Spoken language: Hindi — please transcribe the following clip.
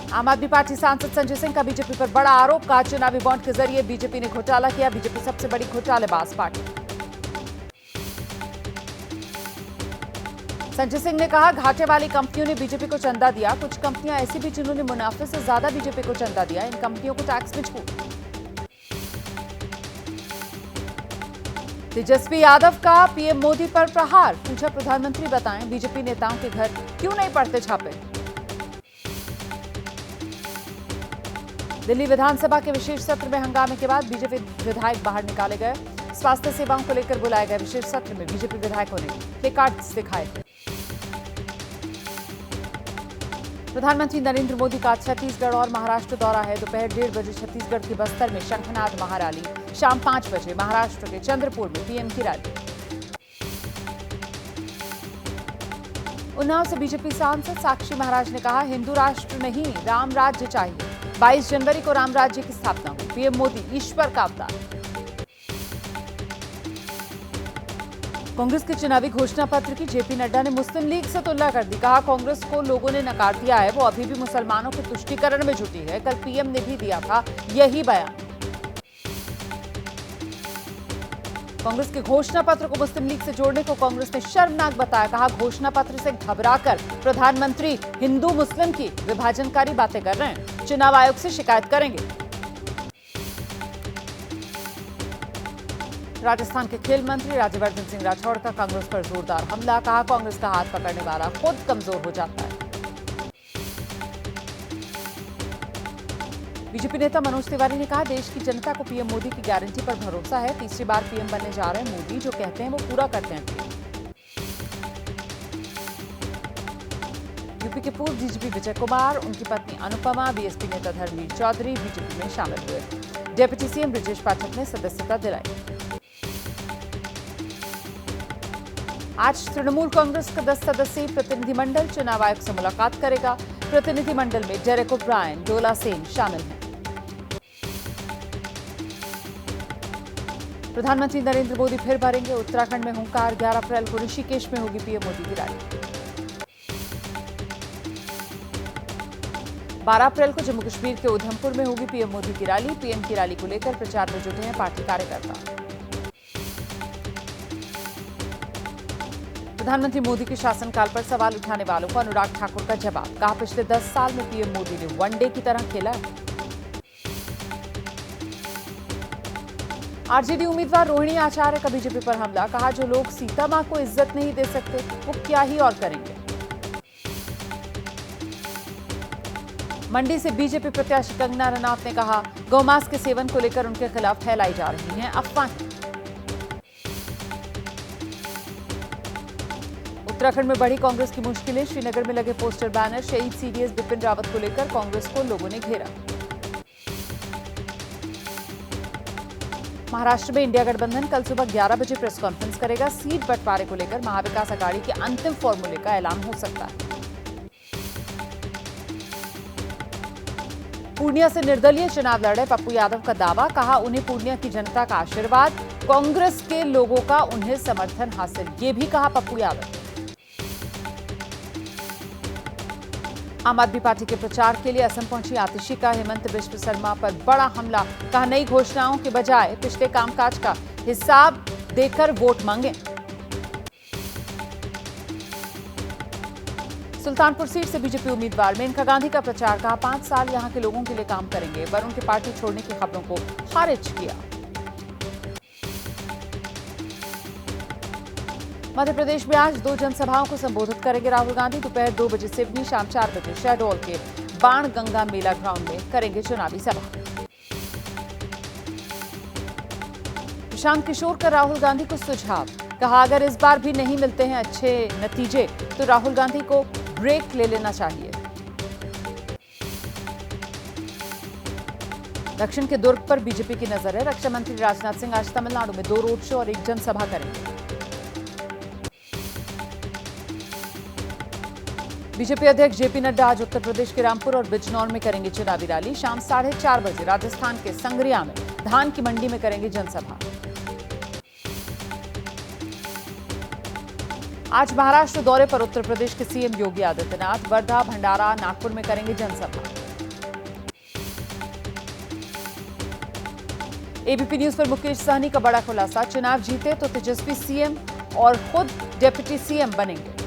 आम आदमी पार्टी सांसद संजय सिंह का बीजेपी पर बड़ा आरोप, कहा चुनावी बॉन्ड के जरिए बीजेपी ने घोटाला किया, बीजेपी सबसे बड़ी घोटालेबाज पार्टी। संजय सिंह ने कहा घाटे वाली कंपनियों ने बीजेपी को चंदा दिया, कुछ कंपनियां ऐसी भी जिन्होंने मुनाफे से ज्यादा बीजेपी को चंदा दिया, इन कंपनियों को टैक्स में छूट। तेजस्वी यादव का पीएम मोदी पर प्रहार, पूछा प्रधानमंत्री बताएं बीजेपी नेताओं के घर क्यों नहीं पड़ते छापे। दिल्ली विधानसभा के विशेष सत्र में हंगामे के बाद बीजेपी विधायक बाहर निकाले गए, स्वास्थ्य सेवाओं को लेकर बुलाए गए विशेष सत्र में बीजेपी विधायकों ने प्लेकार्ड्स दिखाए थे। प्रधानमंत्री नरेंद्र मोदी का छत्तीसगढ़ और महाराष्ट्र दौरा है, दोपहर 1:30 बजे छत्तीसगढ़ के बस्तर में शंखनाद महारैली, शाम 5 बजे महाराष्ट्र के चंद्रपुर में पीएम की रैली। उन्नाव से बीजेपी सांसद साक्षी महाराज ने कहा हिंदू राष्ट्र नहीं राम राज्य चाहिए, 22 जनवरी को राम राज्य की स्थापना हुई, पीएम मोदी ईश्वर का अवतार। कांग्रेस के चुनावी घोषणा पत्र की जेपी नड्डा ने मुस्लिम लीग से तुलना कर दी, कहा कांग्रेस को लोगों ने नकार दिया है, वो अभी भी मुसलमानों के तुष्टीकरण में जुटी है, कल पीएम ने भी दिया था यही बयान। कांग्रेस के घोषणा पत्र को मुस्लिम लीग से जोड़ने को कांग्रेस ने शर्मनाक बताया, कहा घोषणा पत्र से घबराकर प्रधानमंत्री हिंदू मुस्लिम की विभाजनकारी बातें कर रहे हैं, चुनाव आयोग से शिकायत करेंगे। राजस्थान के खेल मंत्री राज्यवर्धन सिंह राठौड़ का कांग्रेस पर जोरदार हमला, कहा कांग्रेस का हाथ पकड़ने वाला खुद कमजोर हो जाता है। बीजेपी नेता मनोज तिवारी ने कहा देश की जनता को पीएम मोदी की गारंटी पर भरोसा है, तीसरी बार पीएम बनने जा रहे हैं मोदी, जो कहते हैं वो पूरा करते हैं पीएम। यूपी के पूर्व डीजीपी विजय कुमार, उनकी पत्नी अनुपमा, बीएसपी नेता धर्मवीर चौधरी बीजेपी में शामिल हुए। डिप्टी सीएम ब्रजेश पाठक ने सदस्यता दिलाई। आज तृणमूल कांग्रेस का 10 सदस्यीय प्रतिनिधिमंडल चुनाव आयोग से मुलाकात करेगा, प्रतिनिधिमंडल में डेरेक ओब्रायन, डोला सेन शामिल हैं। प्रधानमंत्री नरेंद्र मोदी फिर भरेंगे उत्तराखंड में हुंकार, 11 अप्रैल को ऋषिकेश में होगी पीएम मोदी की रैली। 12 अप्रैल को जम्मू कश्मीर के उधमपुर में होगी पीएम मोदी की रैली, पीएम की रैली को लेकर प्रचार में जुटे हैं पार्टी कार्यकर्ता। प्रधानमंत्री मोदी के शासनकाल पर सवाल उठाने वालों को अनुराग ठाकुर का जवाब, कहा पिछले 10 साल में पीएम मोदी ने वनडे की तरह खेला है। आरजेडी उम्मीदवार रोहिणी आचार्य का बीजेपी पर हमला, कहा जो लोग सीता मां को इज्जत नहीं दे सकते वो क्या ही और करेंगे। मंडी से बीजेपी प्रत्याशी कंगना रनौत ने कहा गौमांस के सेवन को लेकर उनके खिलाफ फैलाई जा रही हैं अफवाहें। उत्तराखंड में बढ़ी कांग्रेस की मुश्किलें, श्रीनगर में लगे पोस्टर बैनर, शहीद सीडीएस बिपिन रावत को लेकर कांग्रेस को लोगों ने घेरा। महाराष्ट्र में इंडिया गठबंधन कल सुबह 11 बजे प्रेस कॉन्फ्रेंस करेगा, सीट बंटवारे को लेकर महाविकास अघाड़ी के अंतिम फॉर्मूले का ऐलान हो सकता है। पूर्णिया से निर्दलीय चुनाव लड़ रहे पप्पू यादव का दावा, कहा उन्हें पूर्णिया की जनता का आशीर्वाद, कांग्रेस के लोगों का उन्हें समर्थन हासिल, ये भी कहा पप्पू यादव। आम आदमी पार्टी के प्रचार के लिए असम पहुंची आतिशी का हेमंत बिश्व शर्मा पर बड़ा हमला, कहा नई घोषणाओं के बजाय पिछले कामकाज का हिसाब देकर वोट मांगे। सुल्तानपुर सीट से बीजेपी उम्मीदवार मेनका गांधी का प्रचार, कहा 5 साल यहां के लोगों के लिए काम करेंगे, वरुण की पार्टी छोड़ने की खबरों को खारिज किया। मध्य प्रदेश में आज 2 जनसभाओं को संबोधित करेंगे राहुल गांधी, दोपहर 2 बजे सिवनी, शाम 4 बजे शहडोल के बाण गंगा मेला ग्राउंड में करेंगे चुनावी सभा। प्रशांत किशोर का राहुल गांधी को सुझाव, कहा अगर इस बार भी नहीं मिलते हैं अच्छे नतीजे तो राहुल गांधी को ब्रेक ले लेना चाहिए। दक्षिण के दुर्ग पर बीजेपी की नजर है, रक्षा मंत्री राजनाथ सिंह आज तमिलनाडु में 2 रोड शो और 1 जनसभा करेंगे। बीजेपी अध्यक्ष जेपी नड्डा आज उत्तर प्रदेश के रामपुर और बिजनौर में करेंगे चुनावी रैली, शाम 4:30 बजे राजस्थान के संग्रिया में धान की मंडी में करेंगे जनसभा। आज महाराष्ट्र दौरे पर उत्तर प्रदेश के सीएम योगी आदित्यनाथ, वर्धा, भंडारा, नागपुर में करेंगे जनसभा। एबीपी न्यूज पर मुकेश सहनी का बड़ा खुलासा, चुनाव जीते तो तेजस्वी सीएम और खुद डिप्टी सीएम बनेंगे।